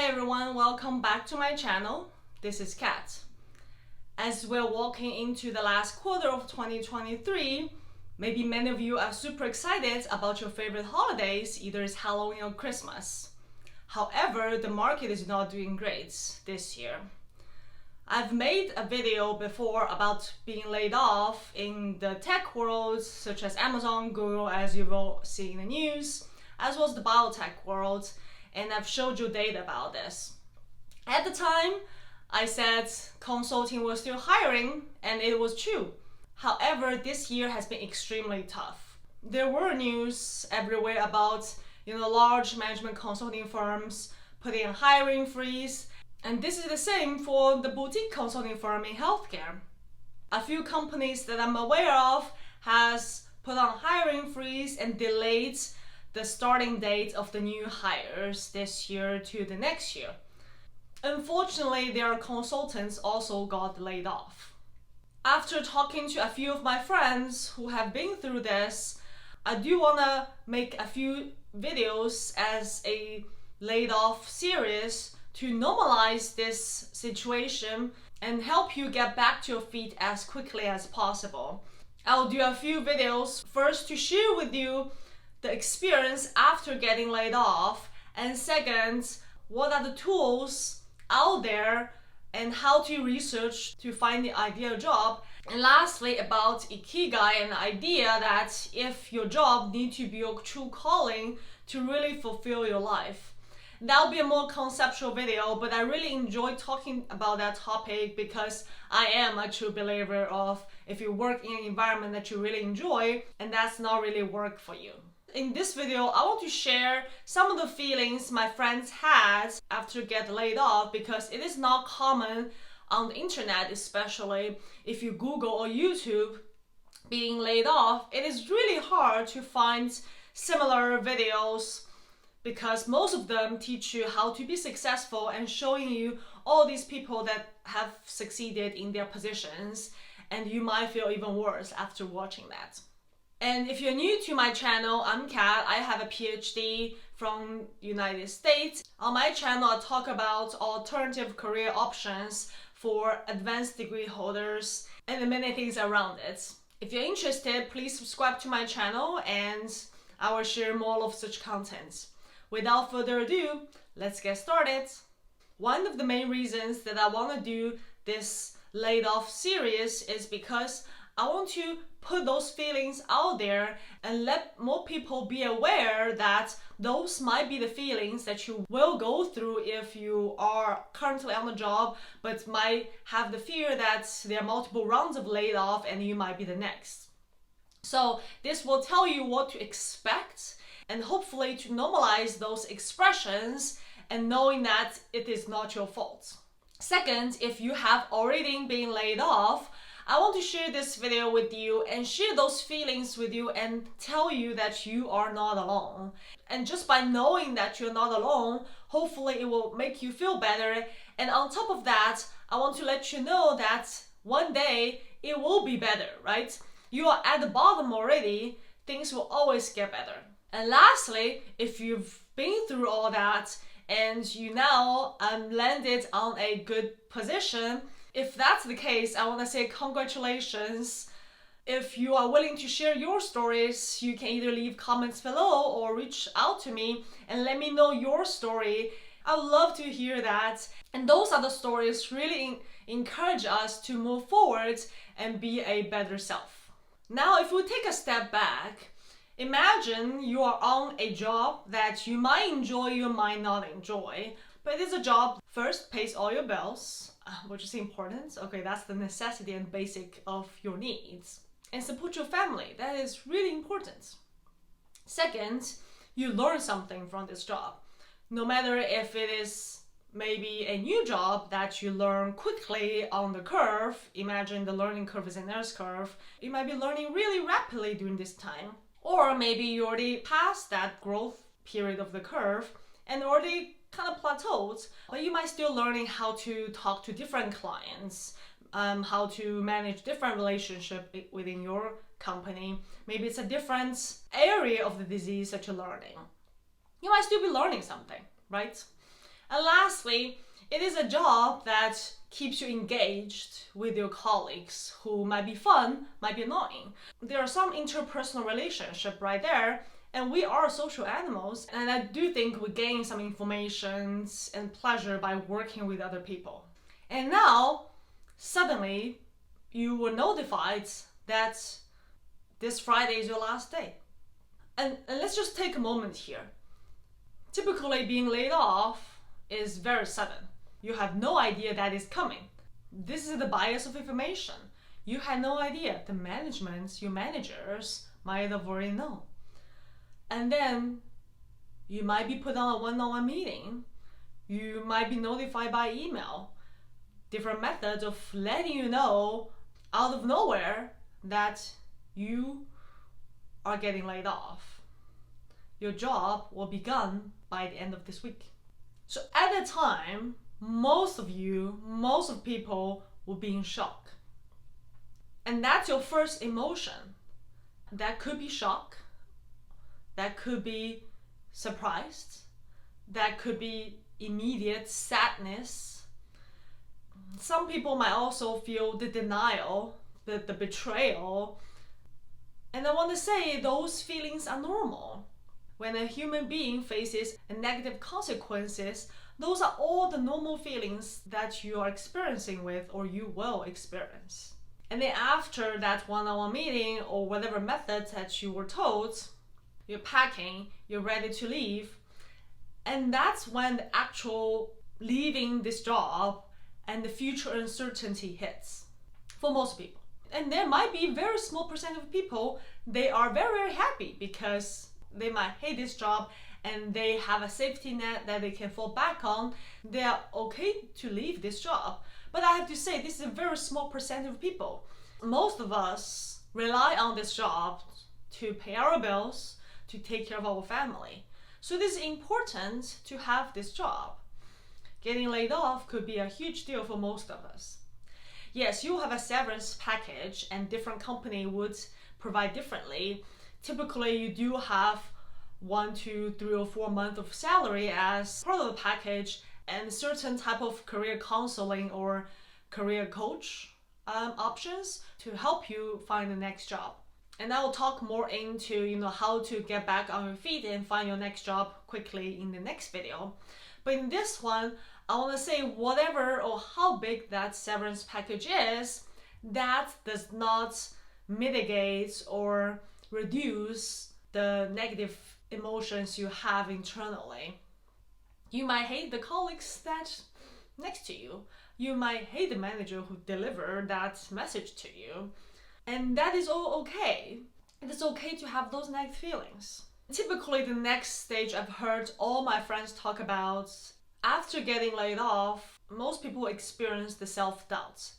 Hi everyone, welcome back to my channel. This is Kat. As we're walking into the last quarter of 2023, maybe many of you are super excited about your favorite holidays, either it's Halloween or Christmas. However, the market is not doing great this year. I've made a video before about being laid off in the tech world, such as Amazon, Google, as you've all seen in the news, as well as the biotech world, and I've showed you data about this. At the time, I said consulting was still hiring, and it was true. However, this year has been extremely tough. There were news everywhere about large management consulting firms putting a hiring freeze, and this is the same for the boutique consulting firm in healthcare. A few companies that I'm aware of has put on hiring freeze and delayed the starting date of the new hires this year to the next year. Unfortunately, their consultants also got laid off. After talking to a few of my friends who have been through this, I do want to make a few videos as a laid off series to normalize this situation and help you get back to your feet as quickly as possible. I'll do a few videos first to share with you the experience after getting laid off, and second, what are the tools out there and how to research to find the ideal job, and lastly about ikigai, an idea that if your job needs to be your true calling to really fulfill your life. That'll be a more conceptual video, but I really enjoy talking about that topic because I am a true believer of if you work in an environment that you really enjoy and that's not really work for you. In this video, I want to share some of the feelings my friends had after getting laid off, because it is not common on the internet, especially if you Google or YouTube being laid off. It is really hard to find similar videos because most of them teach you how to be successful and showing you all these people that have succeeded in their positions, and you might feel even worse after watching that. And if you're new to my channel, I'm Kat. I have a PhD from United States. On my channel, I talk about alternative career options for advanced degree holders and the many things around it. If you're interested, please subscribe to my channel and I will share more of such content. Without further ado, let's get started. One of the main reasons that I want to do this laid off series is because I want to put those feelings out there and let more people be aware that those might be the feelings that you will go through if you are currently on the job, but might have the fear that there are multiple rounds of layoff and you might be the next. So this will tell you what to expect and hopefully to normalize those expressions and knowing that it is not your fault. Second, if you have already been laid off, I want to share this video with you and share those feelings with you and tell you that you are not alone. And just by knowing that you're not alone, hopefully it will make you feel better. And on top of that, I want to let you know that one day it will be better, right? You are at the bottom already, things will always get better. And lastly, if you've been through all that and you now landed on a good position, if that's the case, I want to say congratulations. If you are willing to share your stories, you can either leave comments below or reach out to me and let me know your story. I would love to hear that. And those are the stories really encourage us to move forward and be a better self. Now, if we take a step back, imagine you are on a job that you might enjoy, you might not enjoy, but it is a job first pays all your bills, which is important. Okay, that's the necessity and basic of your needs. And support your family. That is really important. Second, you learn something from this job. No matter if it is maybe a new job that you learn quickly on the curve. Imagine the learning curve is an S-curve. You might be learning really rapidly during this time. Or maybe you already passed that growth period of the curve and already kind of plateaued, but you might still learning how to talk to different clients, how to manage different relationships within your company. Maybe it's a different area of the disease that you're learning. You might still be learning something, right? And lastly, it is a job that keeps you engaged with your colleagues who might be fun, might be annoying. There are some interpersonal relationship right there, and we are social animals, and I do think we gain some information and pleasure by working with other people. And now, suddenly, you were notified that this Friday is your last day. And let's just take a moment here. Typically, being laid off is very sudden. You have no idea that is coming. This is the bias of information. You had no idea. The management, your managers, might have already known. And then you might be put on a one-on-one meeting. You might be notified by email. Different methods of letting you know out of nowhere that you are getting laid off. Your job will be gone by the end of this week. So at that time, most of people will be in shock. And that's your first emotion. That could be shock. That could be surprised. That could be immediate sadness. Some people might also feel the denial, the betrayal. And I want to say those feelings are normal. When a human being faces negative consequences, those are all the normal feelings that you are experiencing with or you will experience. And then after that one-on-one meeting or whatever method that you were told, you're packing, you're ready to leave. And that's when the actual leaving this job and the future uncertainty hits for most people. And there might be a very small percent of people, they are very, very happy because they might hate this job and they have a safety net that they can fall back on. They are okay to leave this job. But I have to say, this is a very small percent of people. Most of us rely on this job to pay our bills, to take care of our family. So it is important to have this job. Getting laid off could be a huge deal for most of us. Yes, you have a severance package and different company would provide differently. Typically, you do have 1, 2, 3, or 4 months of salary as part of the package and certain type of career counseling or career coach options to help you find the next job. And I will talk more into how to get back on your feet and find your next job quickly in the next video. But in this one, I want to say whatever or how big that severance package is, that does not mitigate or reduce the negative emotions you have internally. You might hate the colleagues that next to you. You might hate the manager who delivered that message to you. And that is all okay. It is okay to have those negative feelings. Typically, the next stage I've heard all my friends talk about, after getting laid off, most people experience the self-doubt.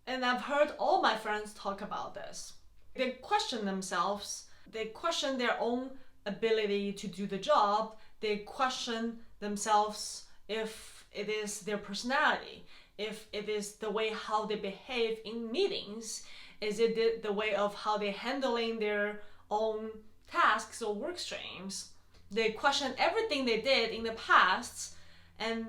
And I've heard all my friends talk about this. They question themselves, they question their own ability to do the job, they question themselves if it is their personality, if it is the way how they behave in meetings, is it the way of how they're handling their own tasks or work streams. They question everything they did in the past and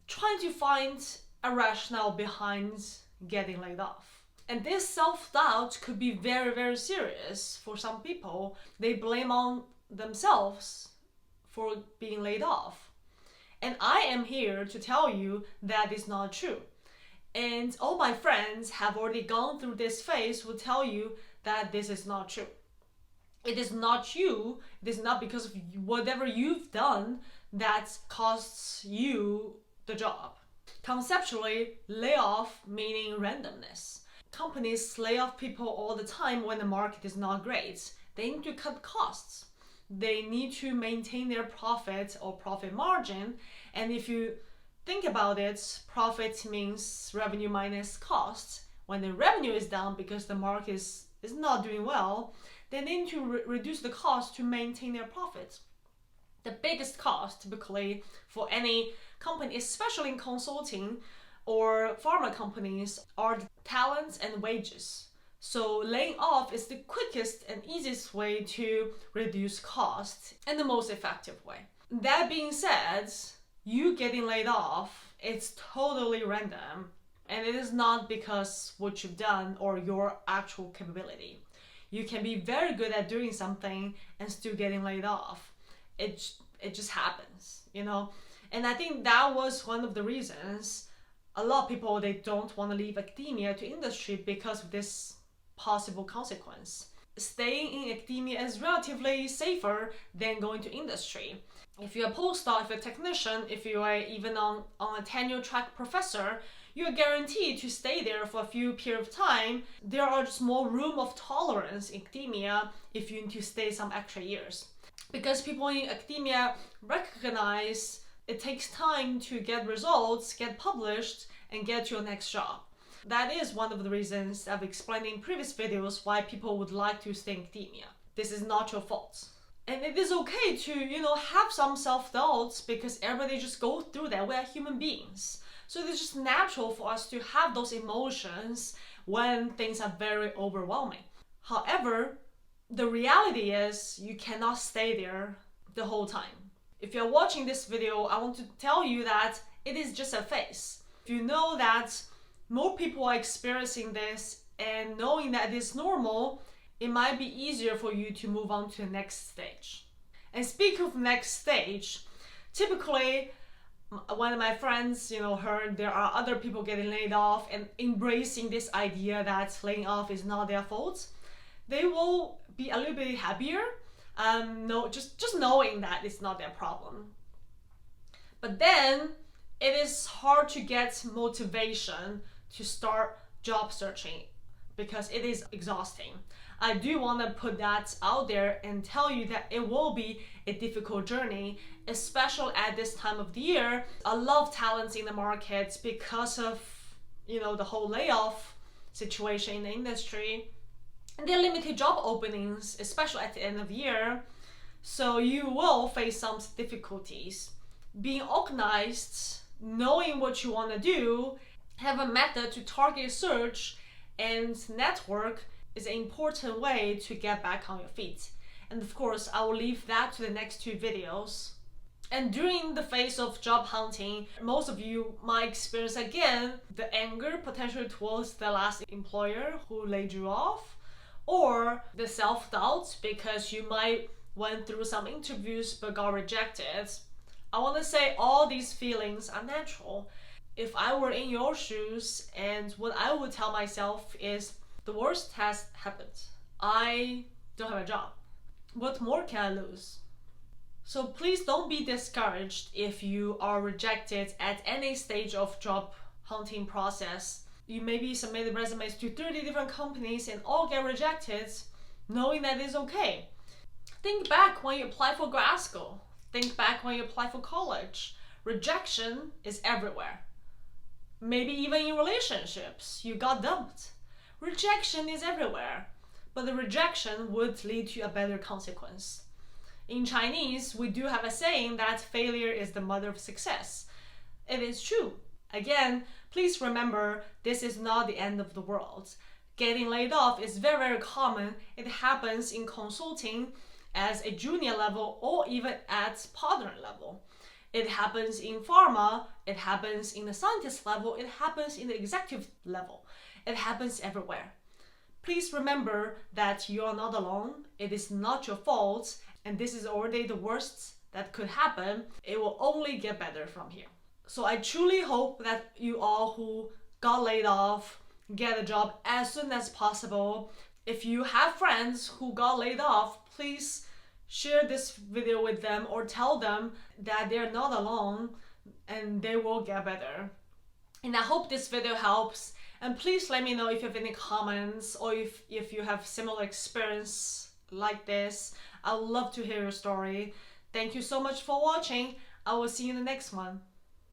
trying to find a rationale behind getting laid off. And this self-doubt could be very, very serious for some people. They blame on themselves for being laid off. And I am here to tell you that is not true. And all my friends have already gone through this phase will tell you that this is not true. It is not you, it is not because of whatever you've done that costs you the job. Conceptually, layoff meaning randomness. Companies lay off people all the time when the market is not great. They need to cut costs. They need to maintain their profit or profit margin. And if you think about it, profit means revenue minus costs. When the revenue is down because the market is not doing well, they need to reduce the cost to maintain their profits. The biggest cost typically for any company, especially in consulting or pharma companies, are the talents and wages. So laying off is the quickest and easiest way to reduce cost and the most effective way. That being said, You getting laid off, it's totally random. And it is not because what you've done or your actual capability. You can be very good at doing something and still getting laid off. It just happens, you know? And I think that was one of the reasons a lot of people, they don't want to leave academia to industry because of this possible consequence. Staying in academia is relatively safer than going to industry. If you're a postdoc, if you're a technician, if you are even on a tenure track professor, you're guaranteed to stay there for a few period of time. There are just more room of tolerance in academia if you need to stay some extra years. Because people in academia recognize it takes time to get results, get published, and get your next job. That is one of the reasons I've explained in previous videos why people would like to stay in academia. This is not your fault. And it is okay to, have some self-doubts because everybody just goes through that. We are human beings. So it is just natural for us to have those emotions when things are very overwhelming. However, the reality is you cannot stay there the whole time. If you're watching this video, I want to tell you that it is just a phase. If you know that more people are experiencing this and knowing that it is normal, it might be easier for you to move on to the next stage. And speaking of next stage, typically one of my friends, heard there are other people getting laid off and embracing this idea that laying off is not their fault, they will be a little bit happier. Just knowing that it's not their problem. But then it is hard to get motivation to start job searching because it is exhausting. I do want to put that out there and tell you that it will be a difficult journey, especially at this time of the year. A lot of talents in the market because of, the whole layoff situation in the industry. And there are limited job openings, especially at the end of the year. So you will face some difficulties. Being organized, knowing what you want to do, have a method to target search and network is an important way to get back on your feet. And of course, I will leave that to the next two videos. And during the phase of job hunting, most of you might experience again the anger potentially towards the last employer who laid you off, or the self-doubt because you might went through some interviews but got rejected. I want to say all these feelings are natural. If I were in your shoes, and what I would tell myself is the worst has happened. I don't have a job. What more can I lose? So please don't be discouraged if you are rejected at any stage of job hunting process. You maybe submitted resumes to 30 different companies and all get rejected, knowing that it's okay. Think back when you apply for grad school. Think back when you apply for college. Rejection is everywhere. Maybe even in relationships, you got dumped. Rejection is everywhere, but the rejection would lead to a better consequence. In Chinese, we do have a saying that failure is the mother of success. It is true. Again, please remember, this is not the end of the world. Getting laid off is very, very common. It happens in consulting as a junior level or even at partner level. It happens in pharma, it happens in the scientist level, it happens in the executive level. It happens everywhere. Please remember that you are not alone. It is not your fault, and this is already the worst that could happen. It will only get better from here. So I truly hope that you all who got laid off get a job as soon as possible. If you have friends who got laid off, please share this video with them or tell them that they're not alone and they will get better. And I hope this video helps. And please let me know if you have any comments or if you have similar experience like this. I would love to hear your story. Thank you so much for watching. I will see you in the next one.